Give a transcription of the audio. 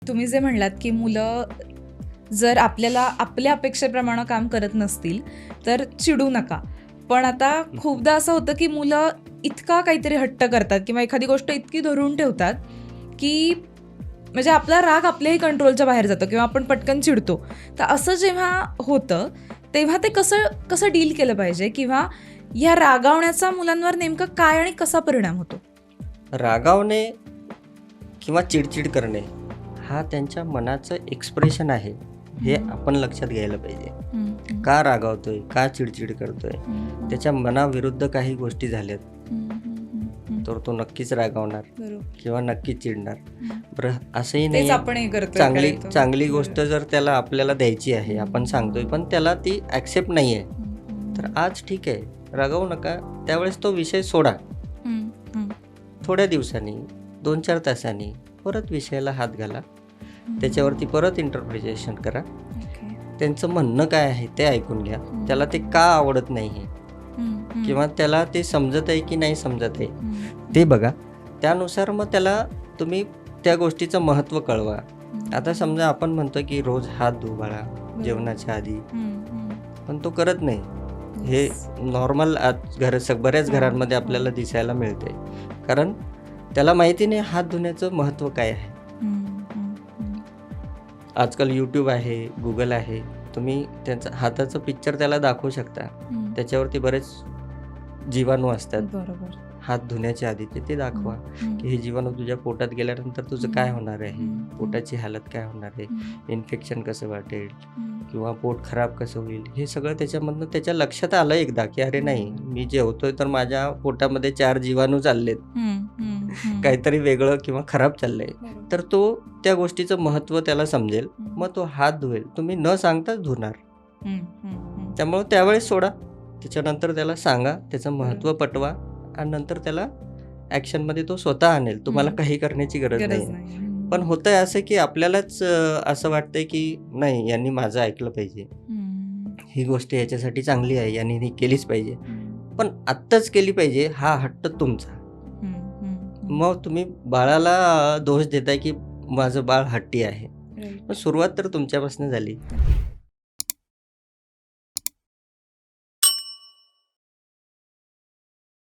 तुम्ही जे म्हणलात की मुलं जर आपल्याला आपल्या अपेक्षेप्रमाणे काम करत नसतील तर चिडू नका. पण आता खूपदा असं होतं की मुलं इतका काहीतरी हट्ट करतात किंवा एखादी गोष्ट इतकी धरून ठेवतात की म्हणजे आपला राग आपल्याही कंट्रोलच्या बाहेर जातो किंवा आपण पटकन चिडतो. तर असं जेव्हा होतं तेव्हा ते कसं कसं डील केलं पाहिजे किंवा ह्या रागावण्याचा मुलांवर नेमकं काय आणि कसा परिणाम होतो? रागावणे किंवा चिडचिड करणे हा त्यांच्या मनाचं एक्सप्रेशन आहे, हे आपण लक्षात घ्यायला पाहिजे. का रागावतोय, का चिडचिड करतोय, त्याच्या मनाविरुद्ध काही गोष्टी झाल्यात तर तो नक्कीच रागावणार किंवा नक्कीच चिडणार. बरं, असंही नाही चांगली गोष्ट जर त्याला आपल्याला द्यायची आहे, आपण सांगतोय पण त्याला ती ॲक्सेप्ट नाही आहे, तर आज ठीक आहे, रागावू नका, त्यावेळेस तो विषय सोडा. थोड्या दिवसांनी 2-4 तासांनी परत विषयाला हात घाला, त्याच्यावरती परत इंटरप्रिटेशन करा, त्यांचं म्हणणं काय आहे ते ऐकून घ्या, त्याला ते का आवडत नाही किंवा त्याला ते समजत आहे की नाही समजत आहे ते बघा. त्यानुसार मग त्याला तुम्ही त्या गोष्टीचं महत्त्व कळवा. आता समजा आपण म्हणतो की रोज हात धु बाळा जेवणाच्या आधी, पण तो करत नाही. हे नॉर्मल बऱ्याच घरांमध्ये आपल्याला दिसायला मिळते, कारण त्याला माहिती नाही हात धुण्याचं महत्त्व काय आहे. आजकाल यूट्यूब आहे, गुगल आहे, तुम्ही त्यांचं हाताचं पिक्चर त्याला दाखवू शकता, त्याच्यावरती बरेच जीवाणू असतात. बरोबर. हात धुण्याच्या आधीचे ते दाखवा की हे जीवाणू तुझ्या पोटात गेल्यानंतर तुझं काय होणार आहे, पोटाची हालत काय होणार आहे, इन्फेक्शन कसं वाटेल किंवा पोट खराब कसं होईल, हे सगळं त्याच्यामधनं त्याच्या लक्षात आलं एकदा की अरे नाही, मी जेवतोय तर माझ्या पोटामध्ये 4 जीवाणू चाललेत, काहीतरी वेगळं किंवा खराब चाललंय. तर तो त्या गोष्टीचं महत्त्व त्याला समजेल, मग तो हात धुवेल. तुम्ही न सांगताच धुणार. त्यामुळे त्यावेळेस सोडा, त्याच्यानंतर त्याला सांगा, त्याचं महत्त्व पटवा आणि नंतर त्याला ॲक्शनमध्ये तो स्वतः आणेल. तुम्हाला काही करण्याची गरज नाही. पण होतंय असं की आपल्यालाच असं वाटतंय की नाही, यांनी माझं ऐकलं पाहिजे, ही गोष्ट याच्यासाठी चांगली आहे, यांनी ही केलीच पाहिजे, पण आत्ताच केली पाहिजे, हा हट्ट तुमचा. मग तुम्ही बाळाला दोष देताय की माझं बाळ हट्टी आहे. मग सुरुवात तर तुमच्यापासून झाली.